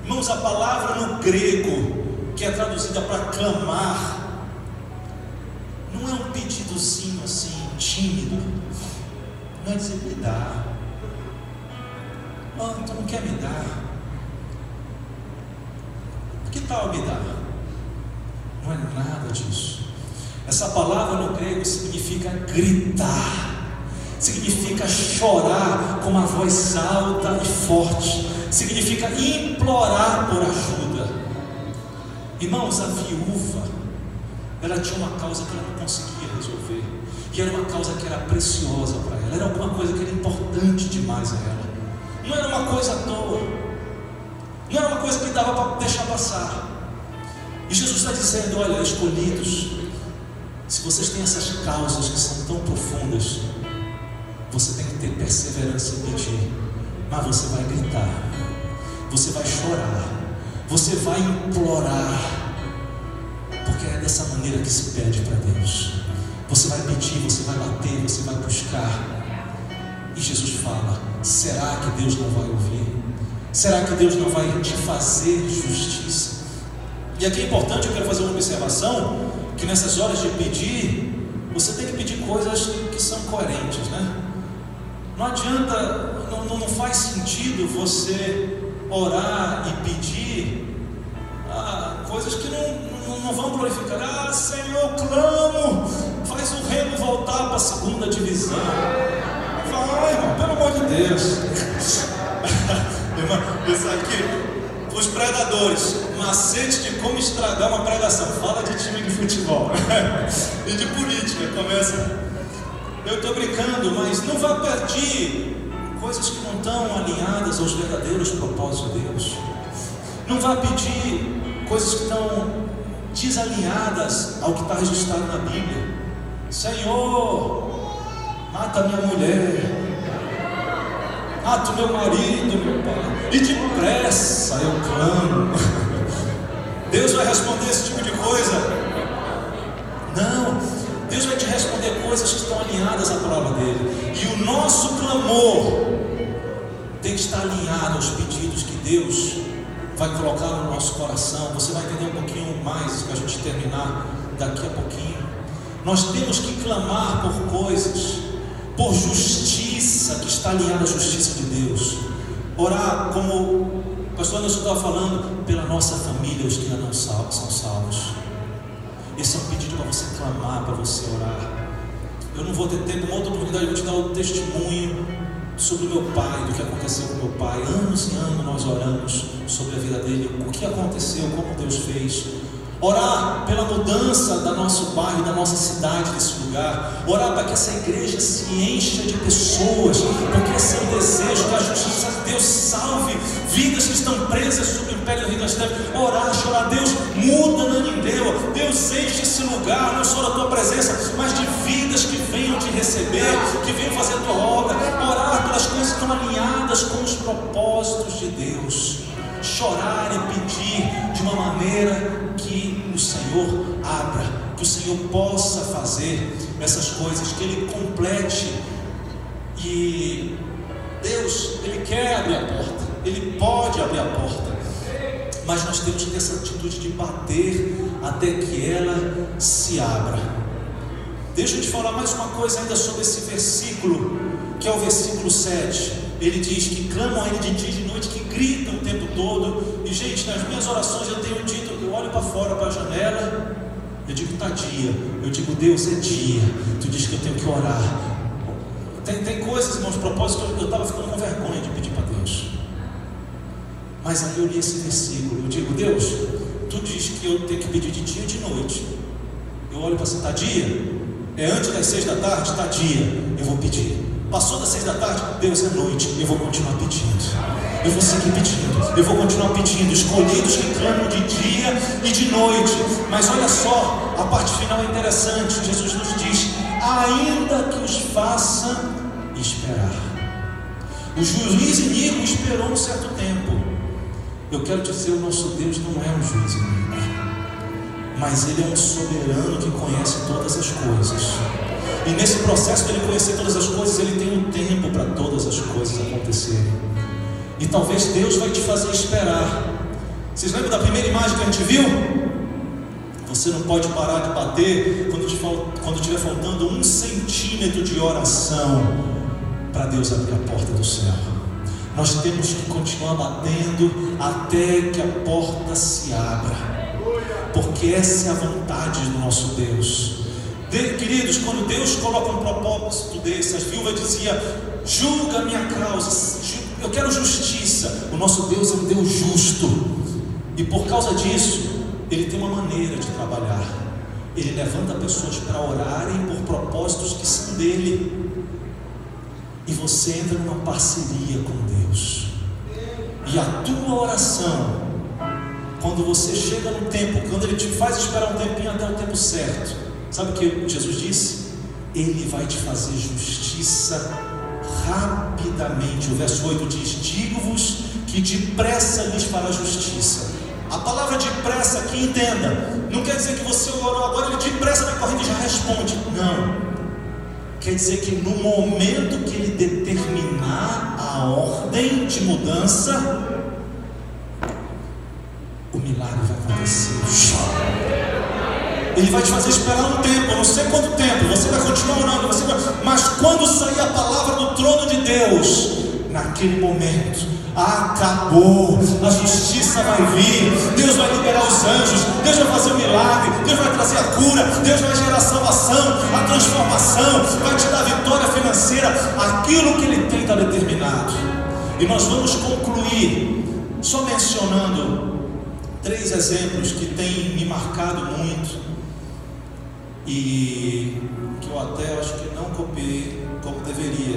Irmãos, a palavra no grego, que é traduzida para clamar, não é um pedidozinho assim, tímido. Não é dizer: me dá. Oh, tu não quer me dar? Que tal me dar? Não é nada disso. Essa palavra no grego significa gritar, significa chorar com uma voz alta e forte, significa implorar por ajuda. Irmãos, a viúva, ela tinha uma causa que ela não conseguia resolver, e era uma causa que era preciosa para ela, era alguma coisa que era importante demais a ela, não era uma coisa à toa, não era uma coisa que dava para deixar passar. E Jesus está dizendo: olha, escolhidos, se vocês têm essas causas que são tão profundas, você tem que ter perseverança em pedir, mas você vai gritar, você vai chorar, você vai implorar, porque é dessa maneira que se pede para Deus. Você vai pedir, você vai bater, você vai buscar. E Jesus fala: será que Deus não vai ouvir? Será que Deus não vai te fazer justiça? E aqui é importante, eu quero fazer uma observação, que nessas horas de pedir, você tem que pedir coisas que são coerentes, né? Não adianta, não faz sentido você orar e pedir coisas que não vão glorificar. Ah, Senhor, eu clamo, faz o Remo voltar para a segunda divisão. Vai, irmão, pelo amor de Deus. Irmão, isso aqui, os pregadores, macete de como estragar uma pregação. Fala de time de futebol e de política, começa. Eu estou brincando, mas não vá pedir coisas que não estão alinhadas aos verdadeiros propósitos de Deus. Não vá pedir coisas que estão desalinhadas ao que está registrado na Bíblia. Senhor, mata minha mulher, mata o meu marido, meu pai, e depressa eu clamo. Deus vai responder esse tipo de coisa? Não. Deus vai te responder coisas que estão alinhadas à palavra dele. E o nosso clamor tem que estar alinhado aos pedidos que Deus vai colocar no nosso coração. Você vai entender um pouquinho mais para a gente terminar daqui a pouquinho. Nós temos que clamar por coisas, por justiça que está alinhada à justiça de Deus. Orar, como o pastor Anderson estava falando, pela nossa família, os que ainda não são salvos. Esse é um pedido para você clamar, para você orar. Eu não vou ter tempo, uma outra oportunidade, eu vou te dar o testemunho sobre o meu pai, do que aconteceu com meu pai. Anos e anos nós oramos sobre a vida dele, o que aconteceu, como Deus fez. Orar pela mudança do nosso bairro, da nossa cidade, desse lugar. Orar para que essa igreja se encha de pessoas, porque esse é o desejo, que a justiça de Deus salve vidas que estão presas sob o império do Rei das Trevas. Orar, chorar, Deus muda Nanindeua, Deus enche esse lugar, não só da tua presença, mas de vidas que venham te receber, que venham fazer a tua obra. Orar pelas coisas que estão alinhadas com os propósitos de Deus. Chorar e pedir de uma maneira que o Senhor abra, que o Senhor possa fazer essas coisas, que Ele complete. E Deus, Ele quer abrir a porta, Ele pode abrir a porta, mas nós temos que ter essa atitude de bater até que ela se abra. Deixa eu te falar mais uma coisa ainda sobre esse versículo, que é o versículo 7. Ele diz que clamam a Ele de dia e de noite, que gritam o tempo todo. E gente, nas minhas orações eu tenho dito, eu olho para fora, para a janela, eu digo tá dia, eu digo Deus é dia, tu diz que eu tenho que orar. Tem coisas, irmãos, propósitos que eu estava ficando com vergonha de pedir para Deus. Mas aí eu li esse versículo, eu digo, Deus, tu diz que eu tenho que pedir de dia e de noite. Eu olho para assim, tá dia? É antes das 6 da tarde, tá dia, eu vou pedir. Passou das 6 da tarde, Deus é noite, eu vou continuar pedindo. Eu vou seguir pedindo, eu vou continuar pedindo. Escolhidos que clamam de dia e de noite. Mas olha só, a parte final é interessante. Jesus nos diz, ainda que os faça esperar. O juiz iníquo esperou um certo tempo. Eu quero dizer, o nosso Deus não é um juiz iníquo, mas Ele é um soberano que conhece todas as coisas. E nesse processo de Ele conhecer todas as coisas, Ele tem um tempo para todas as coisas acontecerem. E talvez Deus vai te fazer esperar. Vocês lembram da primeira imagem que a gente viu? Você não pode parar de bater quando estiver faltando 1 centímetro de oração para Deus abrir a porta do céu. Nós temos que continuar batendo até que a porta se abra, porque essa é a vontade do nosso Deus. Queridos, quando Deus coloca um propósito desse, as viúvas diziam, julga a minha causa, eu quero justiça. O nosso Deus é um Deus justo, e por causa disso Ele tem uma maneira de trabalhar. Ele levanta pessoas para orarem por propósitos que são dele, e você entra numa parceria com Deus. E a tua oração, quando você chega no tempo, quando Ele te faz esperar um tempinho até o tempo certo, sabe o que Jesus disse? Ele vai te fazer justiça rapidamente. O verso 8 diz, digo-vos que depressa lhes fará justiça. A palavra depressa aqui, entenda, não quer dizer que você orou agora, Ele depressa vai correndo e já responde. Não. Quer dizer que no momento que Ele determinar a ordem de mudança, o milagre vai acontecer. Ele vai te fazer esperar um tempo, eu não sei quanto tempo, você vai continuar orando, mas quando sair a palavra do trono de Deus, naquele momento, Acabou. A justiça vai vir. Deus vai liberar os anjos. Deus vai fazer um milagre. Deus vai trazer a cura. Deus vai gerar a salvação, a transformação. Vai te dar a vitória financeira. Aquilo que Ele tem está determinado. E nós vamos concluir só mencionando 3 exemplos que têm me marcado muito e que eu até acho que não copiei como deveria,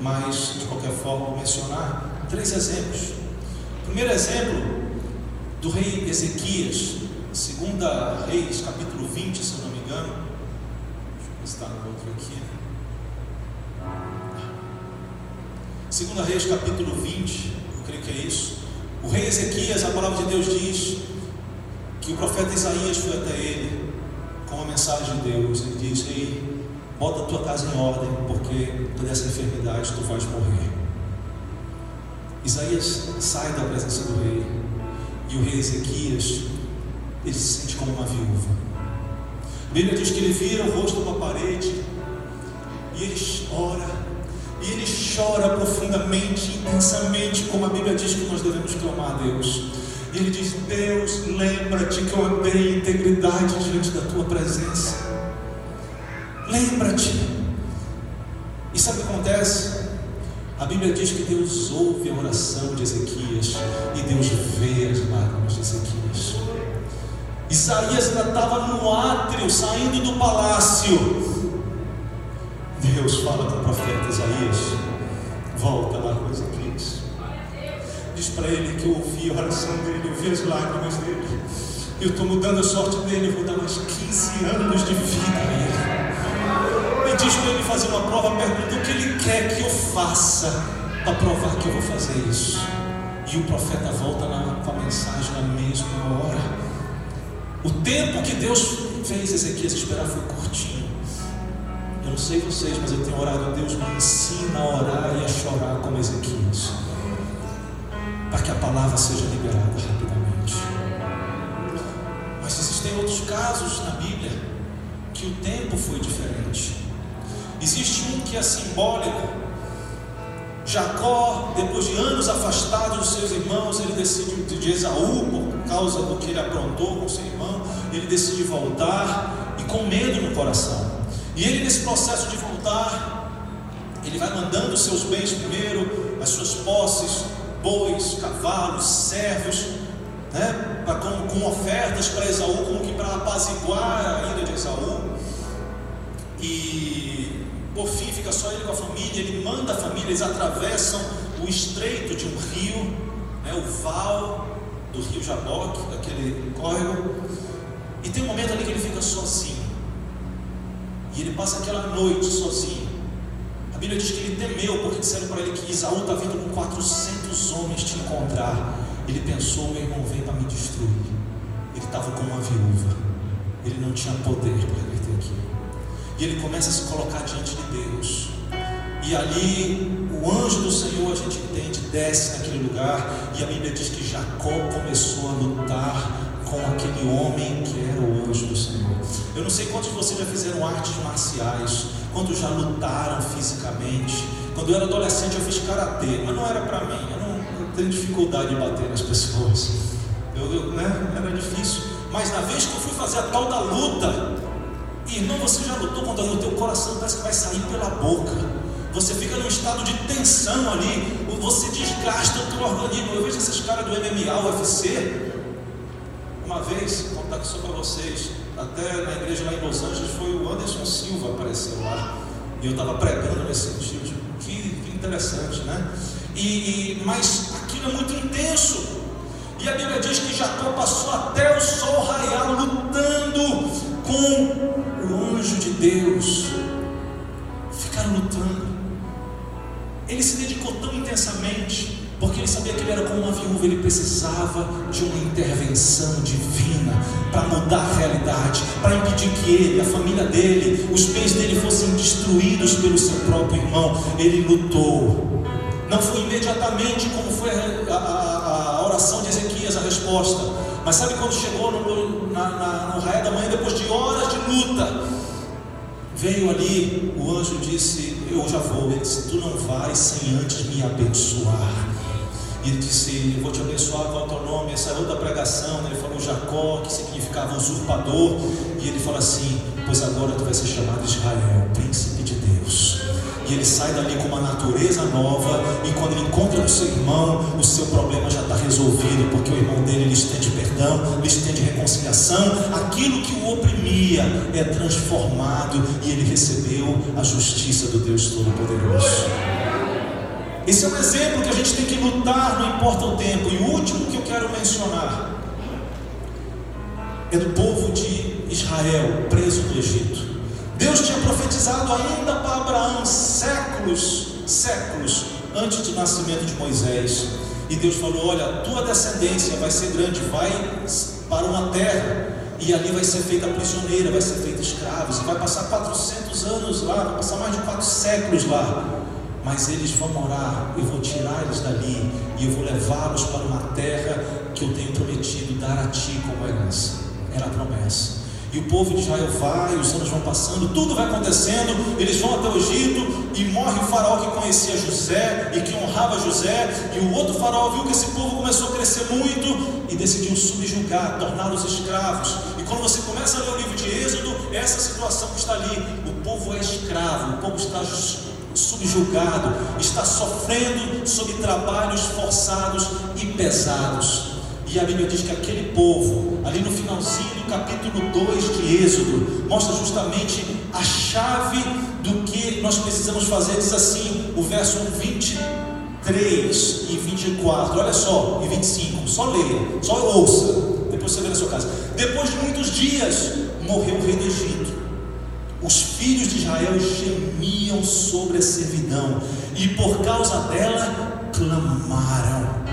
mas de qualquer forma vou mencionar 3 exemplos. Primeiro exemplo, do rei Ezequias, 2 Reis, capítulo 20, se eu não me engano. Deixa eu ver se está no outro aqui. 2 Reis, capítulo 20, eu creio que é isso. O rei Ezequias, a palavra de Deus diz que o profeta Isaías foi até ele com uma mensagem de Deus. Ele diz: ei, bota a tua casa em ordem, porque toda essa enfermidade tu vais morrer. Isaías sai da presença do rei, e o rei Ezequias, ele se sente como uma viúva. A Bíblia diz que ele vira o rosto para a parede e ele ora. E ele chora profundamente, intensamente, como a Bíblia diz que nós devemos clamar a Deus. E ele diz: Deus, lembra-te que eu andei em integridade diante da tua presença. Lembra-te. E sabe o que acontece? A Bíblia diz que Deus ouve a oração de Ezequias e Deus vê as lágrimas de Ezequias. Isaías ainda estava no átrio, saindo do palácio. Deus fala com o profeta Isaías: volta lá com Ezequias. Diz para ele que eu ouvi a oração dele, eu ouvi as lágrimas dele. Eu estou mudando a sorte dele, eu vou dar mais 15 anos de vida a ele. E diz para ele fazer uma prova, pergunta o que ele quer que eu faça para provar que eu vou fazer isso. E o profeta volta com a mensagem na mesma hora. O tempo que Deus fez Ezequias esperar foi curtinho. Eu não sei vocês, mas eu tenho orado: Deus me ensina a orar e a chorar como Ezequias, para que a palavra seja liberada rapidamente. Mas existem outros casos na Bíblia que o tempo foi diferente. Existe um que é simbólico. Jacó, depois de anos afastado dos seus irmãos, ele decide, de Esaú, por causa do que ele aprontou com seu irmão, ele decide voltar, e com medo no coração. E ele, nesse processo de voltar, ele vai mandando os seus bens primeiro, as suas posses, bois, cavalos, servos, né, com ofertas para Esaú, como que para apaziguar a ira de Esaú. E por fim fica só ele com a família. Ele manda a família, eles atravessam o estreito de um rio, né, o val do rio Jaboque, aquele córrego. E tem um momento ali que ele fica sozinho. E ele passa aquela noite sozinho. A Bíblia diz que ele temeu, porque disseram para ele que Esaú está vindo com 400 homens te encontrar. Ele pensou: meu irmão vem para me destruir. Ele estava como uma viúva. Ele não tinha poder para reverter aquilo. E ele começa a se colocar diante de Deus. E ali o anjo do Senhor, a gente entende, desce naquele lugar. E a Bíblia diz que Jacó começou a lutar com aquele homem que era o anjo do Senhor. Eu não sei quantos de vocês já fizeram artes marciais, quantos já lutaram fisicamente. Quando eu era adolescente eu fiz karatê, mas não era para mim. Eu tenho dificuldade de bater nas pessoas. Era difícil. Mas na vez que eu fui fazer a tal da luta, irmão, você já lutou quando o teu coração parece que vai sair pela boca. Você fica num estado de tensão ali, você desgasta o teu organismo. Eu vejo esses caras do MMA, UFC. Uma vez, vou contar aqui só para vocês, até na igreja lá em Los Angeles, foi o Anderson Silva apareceu lá, e eu estava pregando nesse sentido. Que interessante, né? Mas aquilo é muito intenso. E a Bíblia diz que Jacó passou até o sol raiar lutando com o anjo de Deus. Ficaram lutando. Ele se dedicou tão intensamente, porque ele sabia que ele era como uma viúva. Ele precisava de uma intervenção divina para mudar a realidade, para impedir que ele, a família dele, os bens dele fossem destruídos pelo seu próprio irmão. Ele lutou. Não foi imediatamente como foi a oração de Ezequias, a resposta. Mas sabe quando chegou no raiar da manhã, depois de horas de luta, veio ali, o anjo disse: eu já vou. Ele disse: tu não vais sem antes me abençoar. E ele disse: eu vou te abençoar, qual é o teu nome? Essa é outra pregação, né? Ele falou Jacó, que significava usurpador. E ele fala assim: pois agora tu vai ser chamado Israel, príncipe de Deus. E ele sai dali com uma natureza nova. E quando ele encontra o seu irmão, o seu problema já está resolvido, porque o irmão dele lhe estende perdão, lhe estende reconciliação. Aquilo que o oprimia é transformado, e ele recebeu a justiça do Deus Todo-Poderoso. Esse é um exemplo que a gente tem que lutar, não importa o tempo. E o último que eu quero mencionar é do povo de Israel, preso no Egito. Deus tinha profetizado ainda para Abraão séculos antes do nascimento de Moisés. E Deus falou: olha, tua descendência vai ser grande, vai para uma terra, e ali vai ser feita prisioneira, vai ser feita escrava. Você vai passar 400 anos lá, vai passar mais de 4 séculos lá. Mas eles vão morar, eu vou tirar eles dali, e eu vou levá-los para uma terra que eu tenho prometido dar a ti como herança. Era a promessa. E o povo de Israel vai, os anos vão passando, tudo vai acontecendo. Eles vão até o Egito, e morre o faraó que conhecia José e que honrava José. E o outro faraó viu que esse povo começou a crescer muito e decidiu subjugar, torná-los escravos. E quando você começa a ler o livro de Êxodo, essa situação que está ali: o povo é escravo, o povo está subjugado, está sofrendo sob trabalhos forçados e pesados. E a Bíblia diz que aquele povo, ali no finalzinho do capítulo 2 de Êxodo, mostra justamente a chave do que nós precisamos fazer. Diz assim, o verso 23 e 24, olha só, e 25, só leia, só ouça, depois você vê na sua casa. Depois de muitos dias, morreu o rei do Egito. Os filhos de Israel gemiam sobre a servidão, e por causa dela clamaram.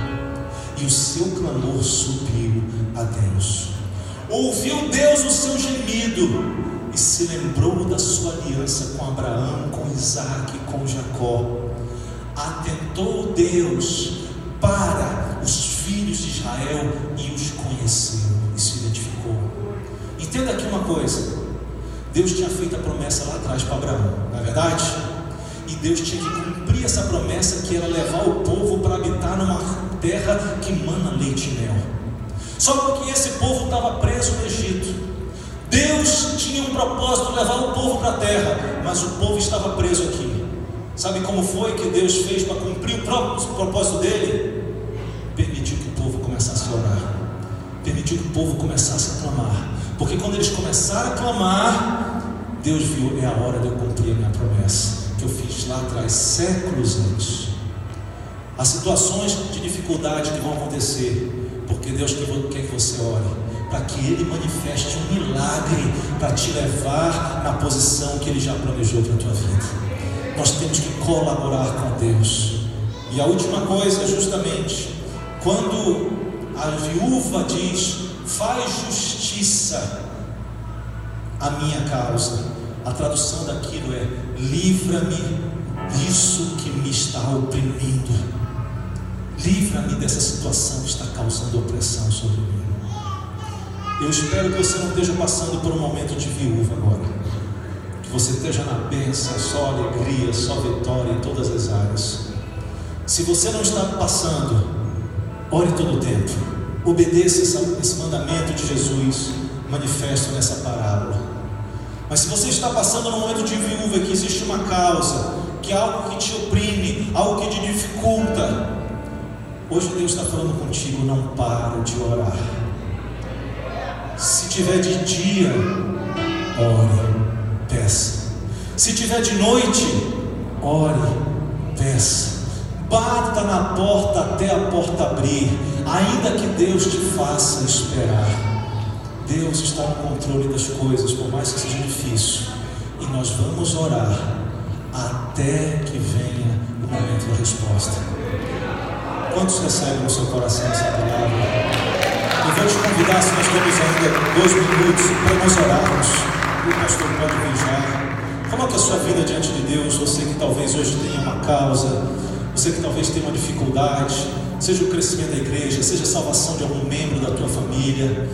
E o seu clamor subiu a Deus. Ouviu Deus o seu gemido, e se lembrou da sua aliança com Abraão, com Isaac e com Jacó. Atentou Deus para os filhos de Israel e os conheceu e se identificou. Entenda aqui uma coisa: Deus tinha feito a promessa lá atrás para Abraão, não é verdade? E Deus tinha que cumprir essa promessa, que era levar o povo para habitar numa terra que mana leite e mel. Só que esse povo estava preso no Egito. Deus tinha um propósito de levar o povo para a terra, mas o povo estava preso aqui. Sabe como foi que Deus fez para cumprir o propósito dele? Permitiu que o povo começasse a orar, permitiu que o povo começasse a clamar. Porque quando eles começaram a clamar, Deus viu: é a hora de eu cumprir a minha promessa, que eu fiz lá atrás, séculos antes. Há situações de dificuldade que vão acontecer, porque Deus quer que você ore, para que Ele manifeste um milagre, para te levar na posição que Ele já planejou para a tua vida. Nós temos que colaborar com Deus. E a última coisa é justamente quando a viúva diz: faz justiça à minha causa. A tradução daquilo é: livra-me disso que me está oprimindo. Livra-me dessa situação que está causando opressão sobre mim. Eu espero que você não esteja passando por um momento de viúva agora, que você esteja na bênção, só alegria, só vitória em todas as áreas. Se você não está passando, ore todo o tempo, obedeça esse mandamento de Jesus manifesto nessa parábola. Mas se você está passando num momento de viúva, que existe uma causa, que é algo que te oprime, algo que te dificulta, hoje Deus está falando contigo: não pare de orar. Se tiver de dia, ore, peça. Se tiver de noite, ore, peça. Bata na porta até a porta abrir, ainda que Deus te faça esperar. Deus está no controle das coisas, por mais que seja difícil, e nós vamos orar até que venha o momento da resposta. Quantos recebem no seu coração essa palavra? Eu vou te convidar, se nós temos ainda 2 minutos, para nós orarmos. O pastor pode vir já. Coloque a sua vida diante de Deus. Você que talvez hoje tenha uma causa, você que talvez tenha uma dificuldade, seja o crescimento da igreja, seja a salvação de algum membro da tua família,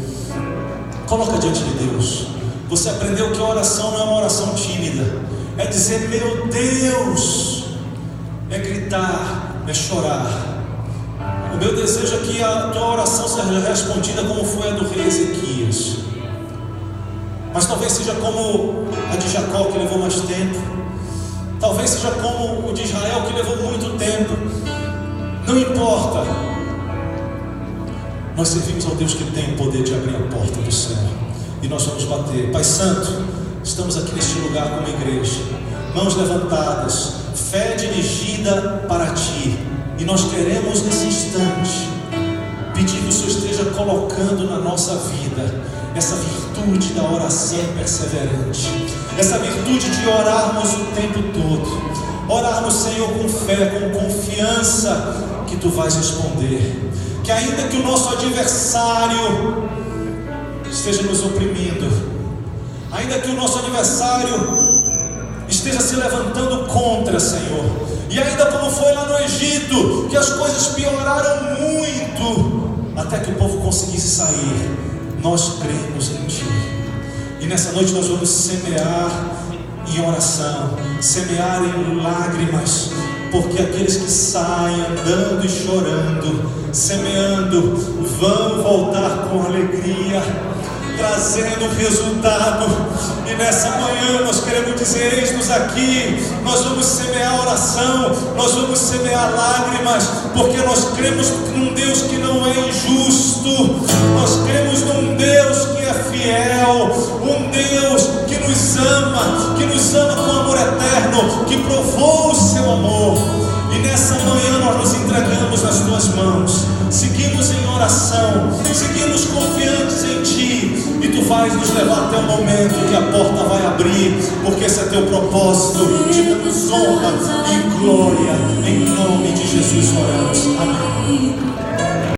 coloca diante de Deus. Você aprendeu que a oração não é uma oração tímida, é dizer: meu Deus, é gritar, é chorar. O meu desejo é que a tua oração seja respondida como foi a do rei Ezequias. Mas talvez seja como a de Jacó, que levou mais tempo. Talvez seja como o de Israel, que levou muito tempo. Não importa. Nós servimos ao Deus que tem o poder de abrir a porta do céu. E nós vamos bater. Pai Santo, estamos aqui neste lugar como igreja, mãos levantadas, fé dirigida para Ti. E nós queremos nesse instante pedir que o Senhor esteja colocando na nossa vida essa virtude da oração perseverante, essa virtude de orarmos o tempo todo, orarmos, Senhor, com fé, com confiança que Tu vais responder. Que ainda que o nosso adversário esteja nos oprimindo, ainda que o nosso adversário esteja se levantando contra, Senhor, e ainda como foi lá no Egito, que as coisas pioraram muito, até que o povo conseguisse sair, nós cremos em Ti. E nessa noite nós vamos semear em oração, semear em lágrimas, porque aqueles que saem andando e chorando, semeando, vão voltar com alegria, trazendo resultado. E nessa manhã nós queremos dizer: eis-nos aqui. Nós vamos semear oração, nós vamos semear lágrimas, porque nós cremos num Deus que não é injusto, nós cremos num Deus que é fiel, um Deus que nos ama com amor eterno, que provou o seu amor. E nessa manhã nós nos entregamos nas Tuas mãos, seguimos em oração, seguimos confiantes em Ti, e Tu vais nos levar até o momento que a porta vai abrir, porque esse é Teu propósito. Te damos honra e glória, em nome de Jesus oramos. Amém.